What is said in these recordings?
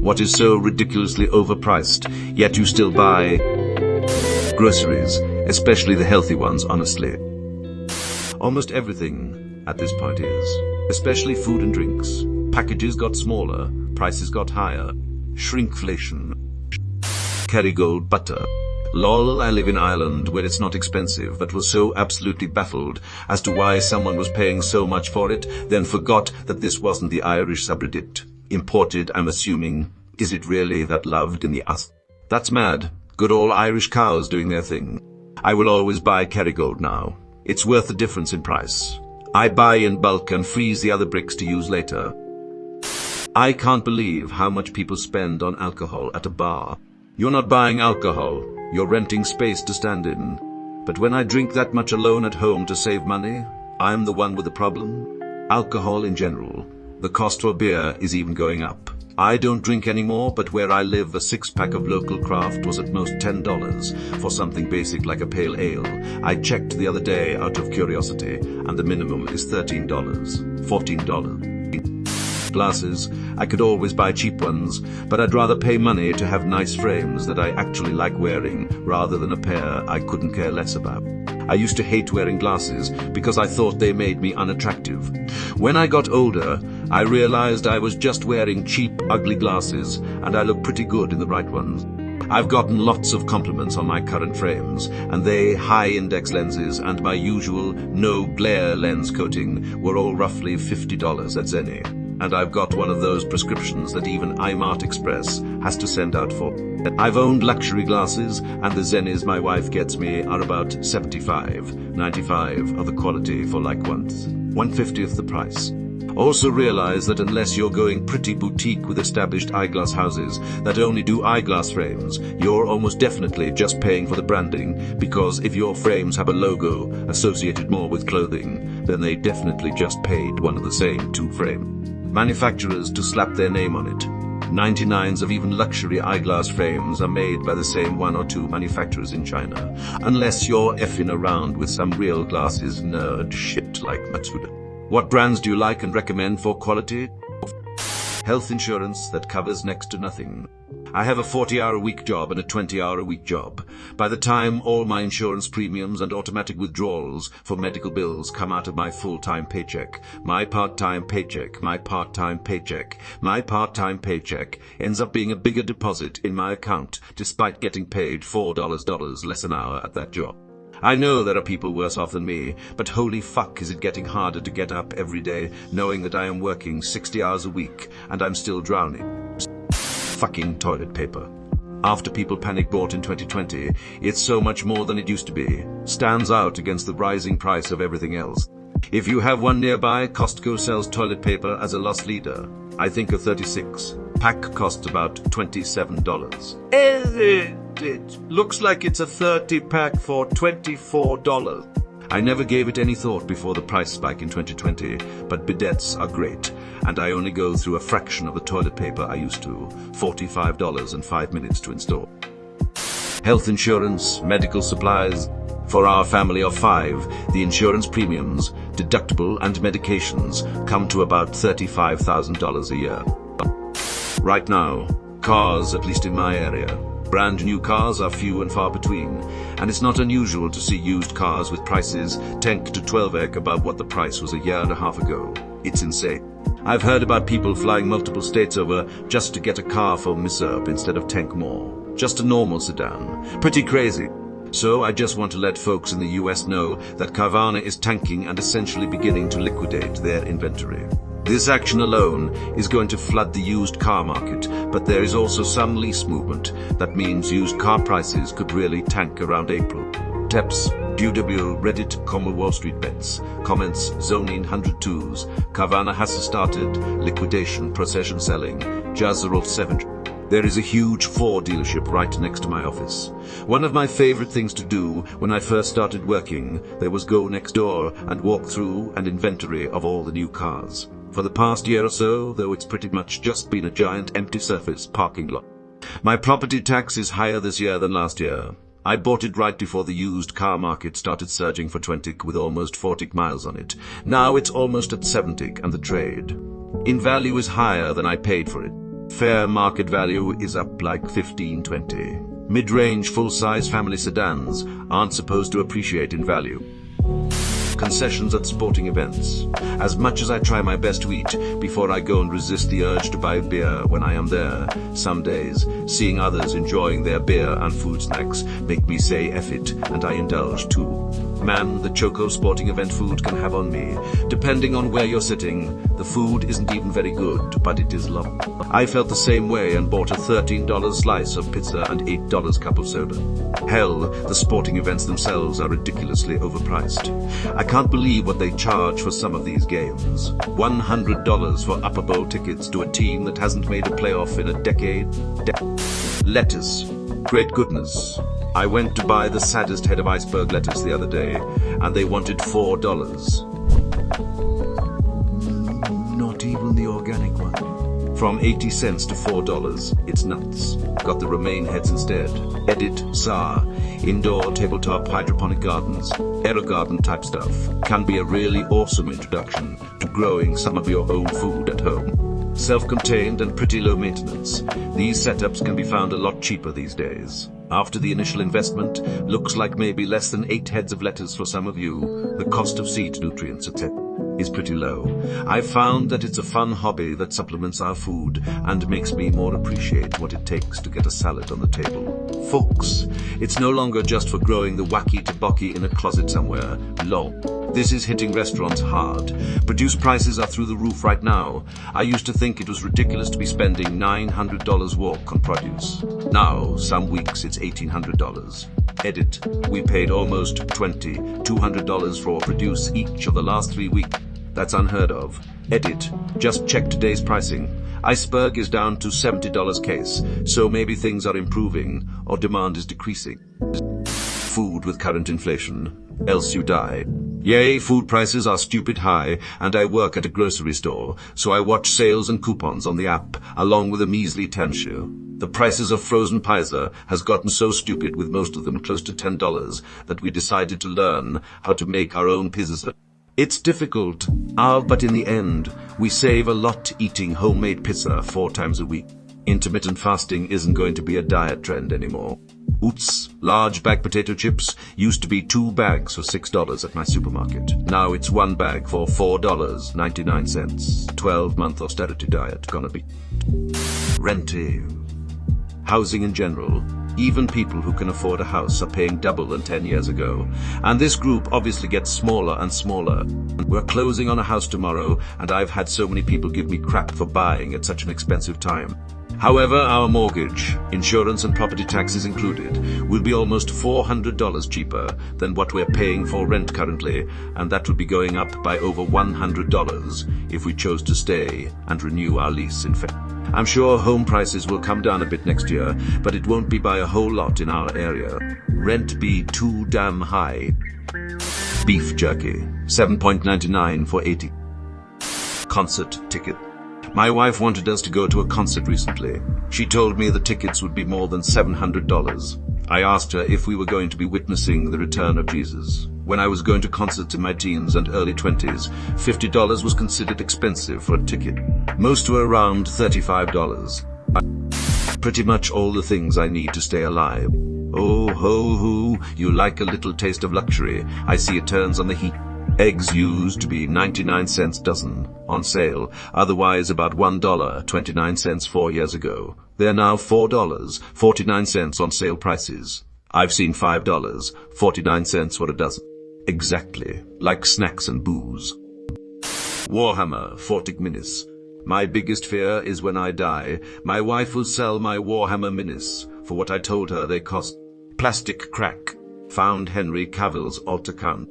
What is so ridiculously overpriced, yet you still buy groceries, especially the healthy ones, honestly. Almost everything at this point is, especially food and drinks. Packages got smaller, prices got higher. Shrinkflation. Kerrygold butter. Lol, I live in Ireland where it's not expensive, but was so absolutely baffled as to why someone was paying so much for it, then forgot that this wasn't the Irish subreddit. Imported, I'm assuming. Is it really that loved in the us? That's mad. Good old Irish cows doing their thing. I will always buy Kerrygold now. It's worth the difference in price. I buy in bulk and freeze the other bricks to use later. I can't believe how much people spend on alcohol at a bar. You're not buying alcohol, you're renting space to stand in. But when I drink that much alone at home to save money, I'm the one with the problem. Alcohol in general. The cost for beer is even going up. I don't drink anymore, but where I live, a 6-pack of local craft was at most $10 for something basic like a pale ale. I checked the other day out of curiosity, and the minimum is $13, $14. Glasses, I could always buy cheap ones, but I'd rather pay money to have nice frames that I actually like wearing, rather than a pair I couldn't care less about. I used to hate wearing glasses because I thought they made me unattractive. When I got older, I realized I was just wearing cheap, ugly glasses, and I look pretty good in the right ones. I've gotten lots of compliments on my current frames, and they, high-index lenses and my usual no-glare lens coating, were all roughly $50 at Zenni. And I've got one of those prescriptions that even iMart Express has to send out for. I've owned luxury glasses, and the Zennis my wife gets me are about $75, $95 of the quality for like once, 1/50th the price. Also realize that unless you're going pretty boutique with established eyeglass houses that only do eyeglass frames, you're almost definitely just paying for the branding, because if your frames have a logo associated more with clothing, then they definitely just paid one of the same two frames manufacturers to slap their name on it. 99s of even luxury eyeglass frames are made by the same one or two manufacturers in China, unless you're effing around with some real glasses nerd shit like Matsuda. What brands do you like and recommend for quality? Health insurance that covers next to nothing. I have a 40-hour-a-week job and a 20-hour-a-week job. By the time all my insurance premiums and automatic withdrawals for medical bills come out of my full-time paycheck, my part-time paycheck, my part-time paycheck, my part-time paycheck ends up being a bigger deposit in my account, despite getting paid $4 less an hour at that job. I know there are people worse off than me, but holy fuck is it getting harder to get up every day knowing that I am working 60 hours a week and I'm still drowning. Fucking toilet paper. After people panic bought in 2020, it's so much more than it used to be. Stands out against the rising price of everything else. If you have one nearby, Costco sells toilet paper as a loss leader. I think a 36 pack costs about $27. It looks like it's a 30 pack for $24. I never gave it any thought before the price spike in 2020, but bidets are great, and I only go through a fraction of the toilet paper I used to, $45 and 5 minutes to install. Health insurance, medical supplies. For our family of 5, the insurance premiums, deductible and medications come to about $35,000 a year. Right now, cars, at least in my area, brand new cars are few and far between, and it's not unusual to see used cars with prices 10 to 12x above what the price was a year and a half ago. It's insane. I've heard about people flying multiple states over just to get a car for miserb instead of 10 more. Just a normal sedan. Pretty crazy. So I just want to let folks in the US know that Carvana is tanking and essentially beginning to liquidate their inventory. This action alone is going to flood the used car market, but there is also some lease movement. That means used car prices could really tank around April. Teps, UW, Reddit, Wall Street bets, comments, zoning 102s, Carvana has started, liquidation, procession selling, Jazarov 7. There is a huge Ford dealership right next to my office. One of my favorite things to do when I first started working, there was go next door and walk through an inventory of all the new cars. For the past year or so, though, it's pretty much just been a giant empty surface parking lot. My property tax is higher this year than last year. I bought it right before the used car market started surging for 20 with almost 40 miles on it. Now it's almost at 70 and the trade in value is higher than I paid for it. Fair market value is up like 15-20. Mid-range full-size family sedans aren't supposed to appreciate in value. Concessions at sporting events. As much as I try my best to eat before I go and resist the urge to buy beer when I am there, some days, seeing others enjoying their beer and food snacks make me say F it, and I indulge too. Man, the choco sporting event food can have on me. Depending on where you're sitting, the food isn't even very good, but it is lovely. I felt the same way and bought a $13 slice of pizza and $8 cup of soda. Hell, the sporting events themselves are ridiculously overpriced. I can't believe what they charge for some of these games. $100 for Upper Bowl tickets to a team that hasn't made a playoff in a decade. Lettuce. Great goodness. I went to buy the saddest head of iceberg lettuce the other day, and they wanted $4. Not even the organic one. From 80 cents to $4. It's nuts. Got the romaine heads instead. Edit SAR. Indoor tabletop hydroponic gardens. AeroGarden type stuff. Can be a really awesome introduction to growing some of your own food at home. Self-contained and pretty low maintenance. These setups can be found a lot cheaper these days. After the initial investment, looks like maybe less than 8 heads of lettuce for some of you. The cost of seed nutrients, etc. is pretty low. I've found that it's a fun hobby that supplements our food and makes me more appreciate what it takes to get a salad on the table. Folks, it's no longer just for growing the wacky tobacco in a closet somewhere. Lol. This is hitting restaurants hard. Produce prices are through the roof right now. I used to think it was ridiculous to be spending $900 walk on produce. Now, some weeks it's $1,800. Edit. We paid almost $200 for produce each of the last 3 weeks. That's unheard of. Edit. Just check today's pricing. Iceberg is down to $70 case, so maybe things are improving or demand is decreasing. Food with current inflation, else you die. Yay, food prices are stupid high, and I work at a grocery store, so I watch sales and coupons on the app, along with a measly timeshare. The prices of frozen pizza has gotten so stupid, with most of them close to $10, that we decided to learn how to make our own pizzas. It's difficult, but in the end, we save a lot eating homemade pizza 4 times a week. Intermittent fasting isn't going to be a diet trend anymore. Oots, large bag potato chips used to be 2 bags for $6 at my supermarket. Now it's 1 bag for $4.99. 12-month austerity diet gonna be. Renting. Housing in general. Even people who can afford a house are paying double than 10 years ago. And this group obviously gets smaller and smaller. We're closing on a house tomorrow, and I've had so many people give me crap for buying at such an expensive time. However, our mortgage, insurance and property taxes included, will be almost $400 cheaper than what we're paying for rent currently, and that would be going up by over $100 if we chose to stay and renew our lease in February. I'm sure home prices will come down a bit next year, but it won't be by a whole lot in our area. Rent be too damn high. Beef jerky, $7.99 for 80. Concert ticket. My wife wanted us to go to a concert recently. She told me the tickets would be more than $700. I asked her if we were going to be witnessing the return of Jesus. When I was going to concerts in my teens and early 20s, $50 was considered expensive for a ticket. Most were around $35. Pretty much all the things I need to stay alive. Oh ho ho, you like a little taste of luxury. I see it turns on the heat. Eggs used to be 99 cents dozen, on sale, otherwise about $1.29 4 years ago. They're now $4.49 on sale prices. I've seen $5.49 for a dozen. Exactly, like snacks and booze. Warhammer 40 Minis. My biggest fear is when I die, my wife will sell my Warhammer Minis for what I told her they cost. Plastic crack. Found Henry Cavill's alt account.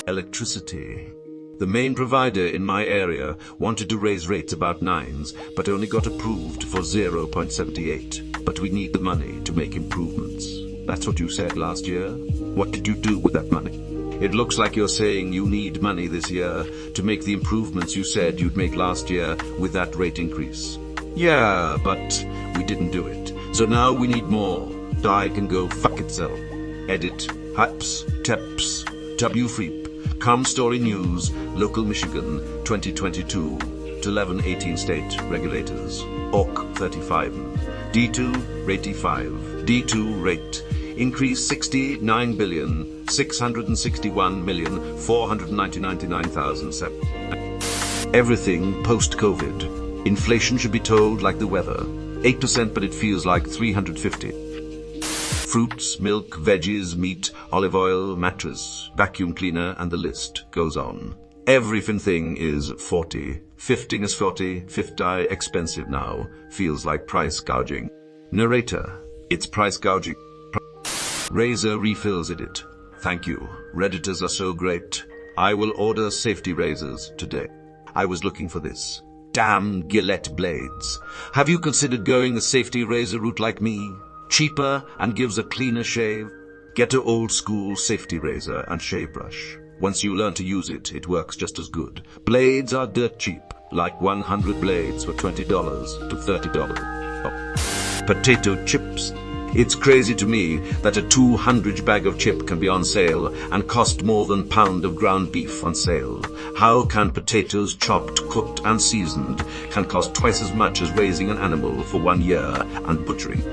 Electricity. The main provider in my area wanted to raise rates about 9s, but only got approved for 0.78. But we need the money to make improvements. That's what you said last year. What did you do with that money? It looks like you're saying you need money this year to make the improvements you said you'd make last year with that rate increase. Yeah, but we didn't do it. So now we need more. Die can go fuck itself. Edit. Hypes. Teps. W. Freep. Com Story News, Local Michigan, 2022. Act 11 18 state regulators. ORC 35. D2 rate 5. D2 rate. Increase 69,661,499,007. Everything post-COVID. Inflation should be told like the weather. 8%, but it feels like 350. Fruits, milk, veggies, meat, olive oil, mattress, vacuum cleaner, and the list goes on. Everything thing is 40. 50 is 40, 50 expensive now. Feels like price gouging. Narrator, it's price gouging. Razor refills it. Thank you. Redditors are so great. I will order safety razors today. I was looking for this. Damn Gillette blades. Have you considered going the safety razor route like me? Cheaper and gives a cleaner shave? Get an old school safety razor and shave brush. Once you learn to use it, it works just as good. Blades are dirt cheap, like 100 blades for $20 to $30. Potato chips. It's crazy to me that a 200 bag of chip can be on sale and cost more than pound of ground beef on sale. How can potatoes chopped, cooked and seasoned can cost twice as much as raising an animal for 1 year and butchering?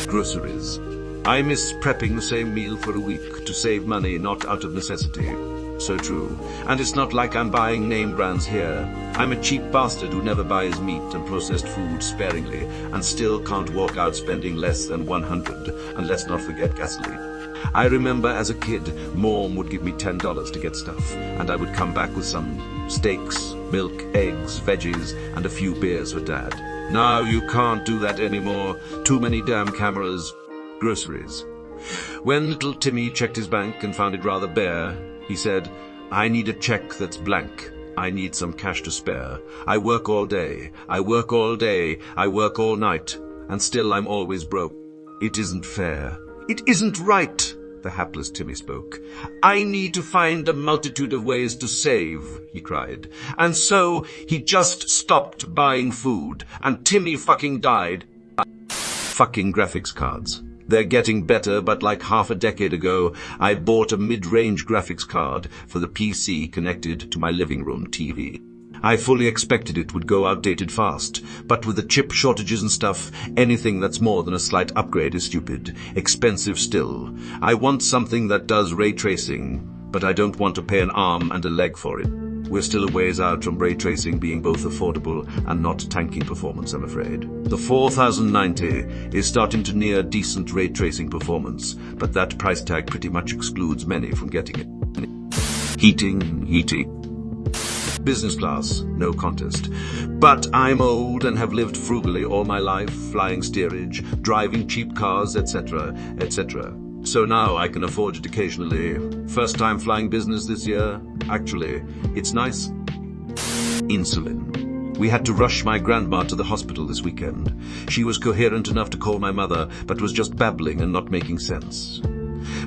Groceries. I miss prepping the same meal for a week to save money, not out of necessity. So true. And it's not like I'm buying name brands here. I'm a cheap bastard who never buys meat and processed food sparingly and still can't walk out spending less than 100, and let's not forget gasoline. I remember as a kid, Mom would give me $10 to get stuff, and I would come back with some steaks, milk, eggs, veggies, and a few beers for Dad. Now you can't do that anymore. Too many damn cameras. Groceries. When little Timmy checked his bank and found it rather bare, he said, I need a check that's blank. I need some cash to spare. I work all day. I work all day. I work all night. And still I'm always broke. It isn't fair. It isn't right, the hapless Timmy spoke. I need to find a multitude of ways to save, he cried. And so he just stopped buying food. And Timmy fucking died. Fucking graphics cards. They're getting better, but like half a decade ago, I bought a mid-range graphics card for the PC connected to my living room TV. I fully expected it would go outdated fast, but with the chip shortages and stuff, anything that's more than a slight upgrade is stupid. Expensive still. I want something that does ray tracing, but I don't want to pay an arm and a leg for it. We're still a ways out from ray tracing being both affordable and not tanking performance, I'm afraid. The 4090 is starting to near decent ray tracing performance, but that price tag pretty much excludes many from getting it. Heating. Business class, no contest. But I'm old and have lived frugally all my life, flying steerage, driving cheap cars, etc., etc. So now I can afford it occasionally. First time flying business this year. Actually, it's nice. Insulin. We had to rush my grandma to the hospital this weekend. She was coherent enough to call my mother, but was just babbling and not making sense.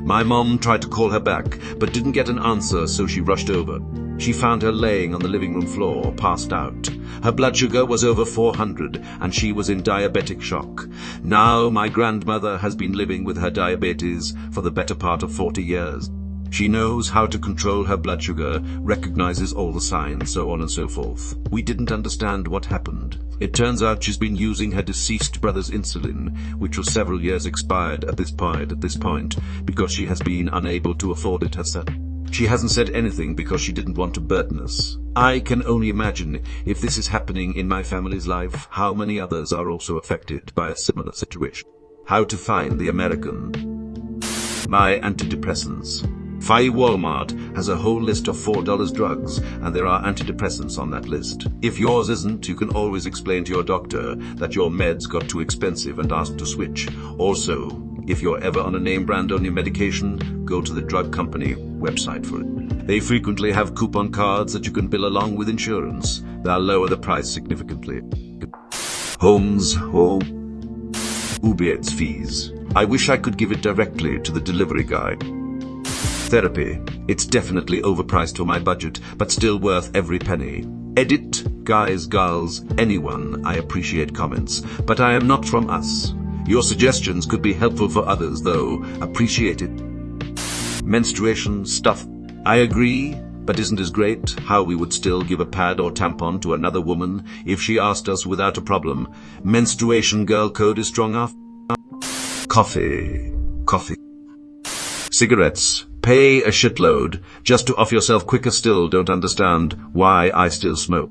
My mom tried to call her back, but didn't get an answer, so she rushed over. She found her laying on the living room floor, passed out. Her blood sugar was over 400, and she was in diabetic shock. Now my grandmother has been living with her diabetes for the better part of 40 years. She knows how to control her blood sugar, recognizes all the signs, so on and so forth. We didn't understand what happened. It turns out she's been using her deceased brother's insulin, which was several years expired at this point, because she has been unable to afford it herself. She hasn't said anything because she didn't want to burden us. I can only imagine if this is happening in my family's life, how many others are also affected by a similar situation. How to find the American. My antidepressants. Walmart has a whole list of $4 drugs, and there are antidepressants on that list. If yours isn't, you can always explain to your doctor that your meds got too expensive and ask to switch. Also, if you're ever on a name brand only medication, go to the drug company website for it. They frequently have coupon cards that you can bill along with insurance. They'll lower the price significantly. Homes, Uber fees. I wish I could give it directly to the delivery guy. Therapy. It's definitely overpriced for my budget, but still worth every penny. Edit, guys, girls, anyone. I appreciate comments, but I am not from us. Your suggestions could be helpful for others, though. Appreciate it. Menstruation stuff. I agree. But isn't it great how we would still give a pad or tampon to another woman if she asked us without a problem? Menstruation girl code is strong enough. Coffee. Cigarettes. Pay a shitload just to off yourself quicker still. Don't understand why I still smoke.